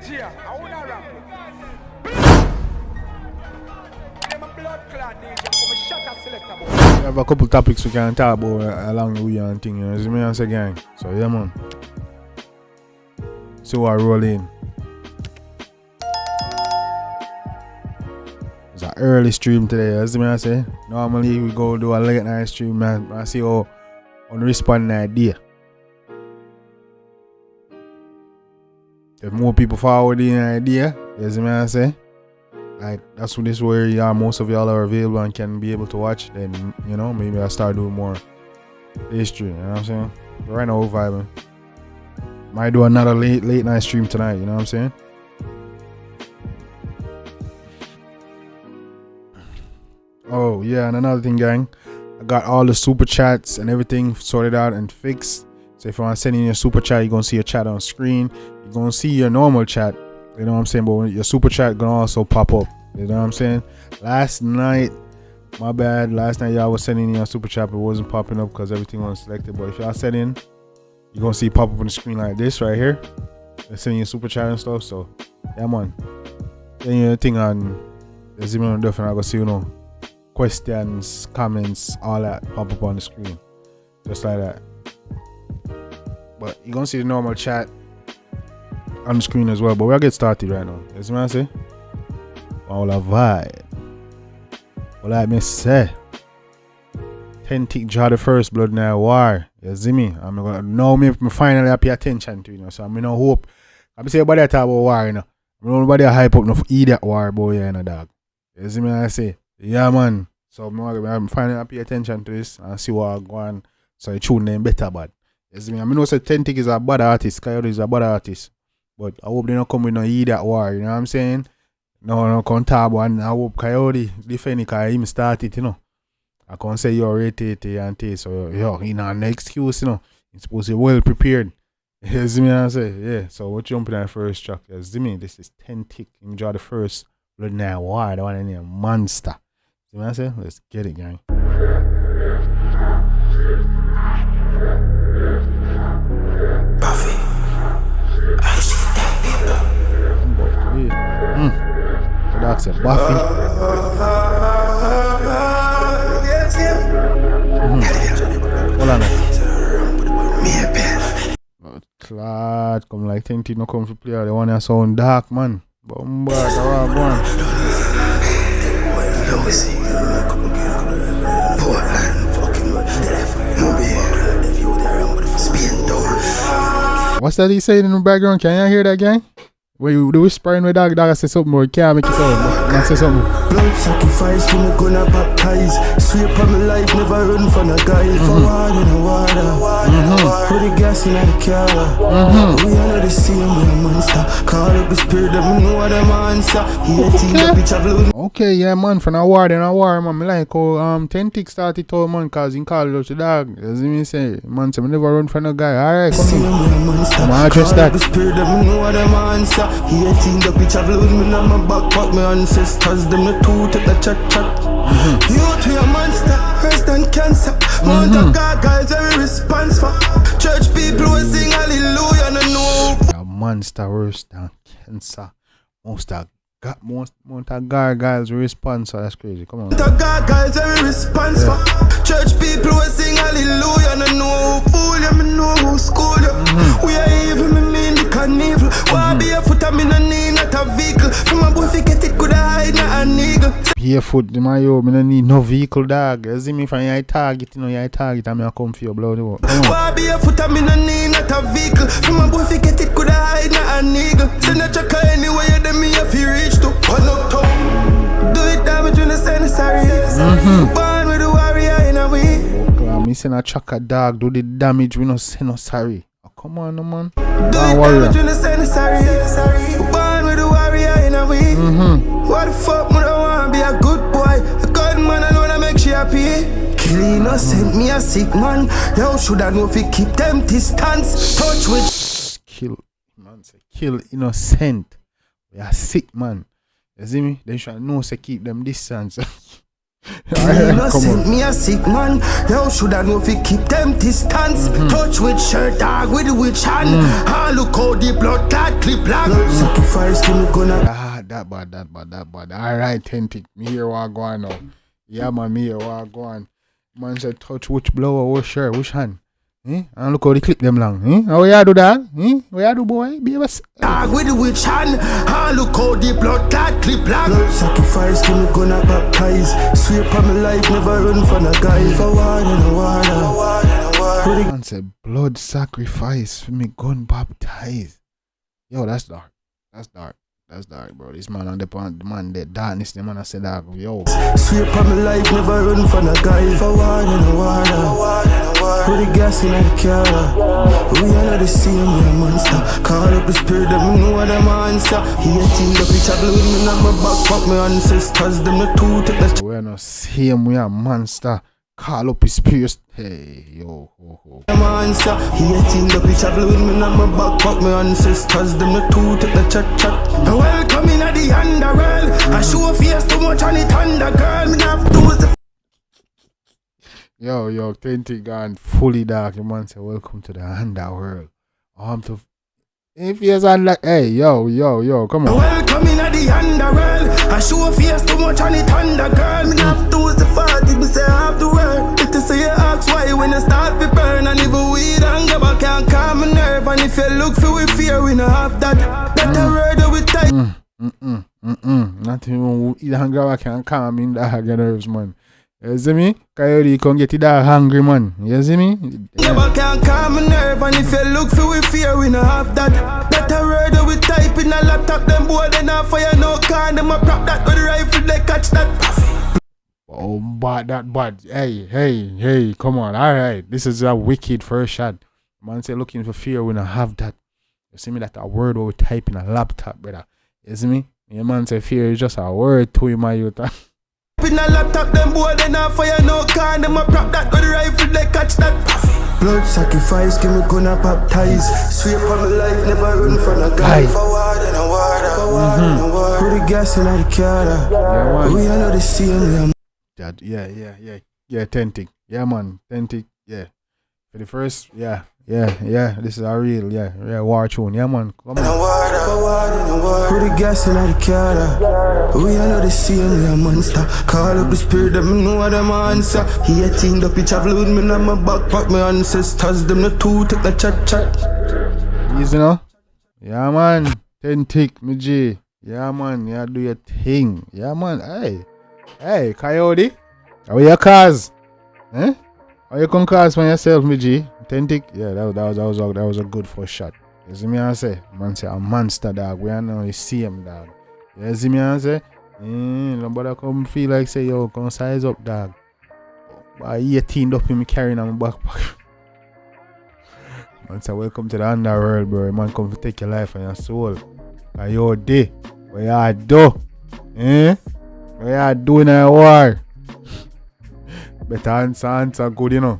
We have a couple topics we can talk about along the way and thing, you know. See me and say gang. So yeah man. So I roll in. It's an early stream today, as I say. Normally we go do a late night stream, man. I see how on respond idea. If more people forward the idea, as I say, like that's what this where you are, most of y'all are available and can be able to watch, then you know, maybe I start doing more day stream, you know what I'm saying? But right now we're vibing. Might do another late night stream tonight, you know what I'm saying? Oh yeah, and another thing gang, I got all the super chats and everything sorted out and fixed. So if you want to send in your super chat, you're gonna see your chat on screen. You're gonna see your normal chat, you know what I'm saying, but your super chat gonna also pop up, you know what I'm saying? Last night, my bad, last night y'all was sending in your super chat, but it wasn't popping up because everything was selected. But if y'all send in, you're gonna see it pop up on the screen like this right here. They're sending you super chat and stuff, so yeah man. Then your thing on there's even different, I go see, you know, questions, comments, all that pop up on the screen. Just like that. But you're gonna see the normal chat on the screen as well. But we'll get started right now. You see what I say? All a vibe. What I may say. 10 tick draw the first blood now war. You see me? I'm gonna now me finally pay attention to, you know. So I'm gonna hope. I'm say everybody talk about war, you know. Nobody hype up no idiot war boy, you know, dog. You see me I say? Yeah man. So I'm finally pay attention to this and see what I go on. So I tune them better bad. You see me? I know say 10 tick is a bad artist, Coyote is a bad artist. But I hope they don't come with no idiot war, you know what I'm saying? No come talk about, and I hope Coyote defend it because him started, you know. I can't say you're rated and T, so yo, you know, no excuse, you know. You're supposed to be well prepared. You see me I say? Yeah, so we're jumping on the first track. You see me? This is 10 tick. Him draw the first blood now war, the one in a monster. See what I say? Let's get it, gang. That's it, Buffy. Hold on. Clad, come like 10 no come for player. The one that sound dark, man. Bombard, go on. What's that he saying in the background? Can you hear that, gang? When you do whispering with dog say something more, can't make it sound. Man say something. Blood sacrifice, you me gonna baptize. Sweep on my life, never run from a guy. For water in the water. Put the gas in the car. We are not the same, we're a monster. Call up the spirit, them know what I'm answer. Okay, yeah man, from a war, man. Me like how 10 tick started to man, cause he called out the dog. You see me say, man say me never run from a guy. Alright, come on. Come on, address that. The spirit, them know what I'm answer. He a team that we travel with me on my back, but my ancestors, them the two take the chat. You to your monster, worse than cancer. Mount of God, guys, every response for church people will sing hallelujah, no know. A monster worse than cancer. Most of gargoyles response, so that's crazy. Come on. The gargoyles every response for church people will sing hallelujah, no know. Fool you, me know who school you. We are evil, me mean the carnival. Why be a foot, I'm in a knee, not a vehicle. From a boy, get it, could I hide, not an eagle. Barefoot, my yo, me don't need no vehicle, dog. You see me from your target, you know, your target, I'm gonna come for your blood. Why be a foot, I'm in a knee, not a vehicle. From a boy, get it, could I hide, not an eagle. Send a checker anywhere, then me if you reach to one up top. Do it damage when the sun is sorry. Born with the warrior in a way. Me send a checker, dog, do the damage, we no say no sorry. Oh, come on, no man. Do it damage when the sun is sorry. Born with the warrior in a way. What the fuck, would I want to be a good boy? A good man, I wanna make you happy. Kill innocent, me a sick man. Yo, should I know if you keep them distance? Touch with kill, man, say kill innocent. We are sick, man. You see me? They should know say keep them distance. Innocent, me a sick man. Yo, should I know if you keep them distance? Touch with shirt, dog with the witch hand. Ah, look how the blood clot clip black. Sacrifice, give me gonna. Ah, that bad. Alright, Tentic. Me here what go on now. Yeah, man, me here what go on. Man said touch which blower or shirt, which hand? And look how they clip them long. How you do that? What you do, boy? Be a dog with the witch hand. Ah, look how the blood clot clip black. Blood sacrifice, give me gonna baptize. Sweep on my life, never run from a guy. For water and water. Man said blood sacrifice for me gun baptize. Yo, that's dark. That's dark, bro. This man on the man that darkness, the man I said that, yo. Sweep on my life, never run from a guy. For water and water. Put the gas in the car. We are not the same, we are monster. Call up the spirit, them know what I'm answer. He a team, the pitch travel with me, not my back, fuck my ancestors. Them the two, take the we are not same, we are monster. Call up his spirit. Hey, yo, ho. I'm answer. He a team, the pitch travel with me, not my back, fuck my ancestors. Them the two, take the chat. Welcome in at the underworld. I show face too much on it under, girl. Me have to do the Yo, Tentic gone fully dark. Your man say, welcome to the underworld. If he is on like, hey, yo, come on. Welcome in at the underworld. I show face too much on it under, girl. Me have to do the party, me say I have to work. It is say you ask why when you start to burn. And even weed and go back can't calm my nerve. And if you look for we fear, we not have that. That a word that we type. Not even weed and go back can't calm in the nerves, man. You see me? Coyote come get it that hungry, man. You see me? Never can calm my nerve, and if you look for we fear, we not have that. That a word that we type in a laptop, them boy they not fire no can. Them a prop that with the rifle, they catch that. Oh, bad. Hey, come on. Alright, this is a wicked first shot. Man say looking for fear, we not have that. You see me? That a word that we type in a laptop, brother. You see me? Your man say fear is just a word to him, my youth. In a laptop, them boy they not fire no can. Them a prop that with the rifle, they catch that. Blood sacrifice, give me gonna baptize. Sweep on my life, never run from a guy. For water and water. Put the gas in the car. We are not the same. Yeah, Tentic. Yeah, man, Tentic. Yeah. For the first, yeah. This is a real, war tune. Yeah, man. Come on. Put the gas in the car. We are not the same, we are monster. Call up the spirit, them know what I'm answer. He a team, the pitch travel with me, not my backpack. My ancestors, them the two, take the chat. Easy, no? Yeah, man. Tentic, me G. Yeah, man. Yeah, do your thing. Yeah, man. Hey, Coyote. How are your cars? How you come cars for yourself, me G? Tentic? Yeah, that was a good first shot. You see me I say? Man say a monster, dog. We are now you see him, dog. You see me I say? Nobody come feel like say, yo, come size up, dog. But 18 up in me carrying on my backpack. Man say, welcome to the underworld, bro. Man come to take your life and your soul. Are you day? What you do? What you doing in a war? Better answer good, you know.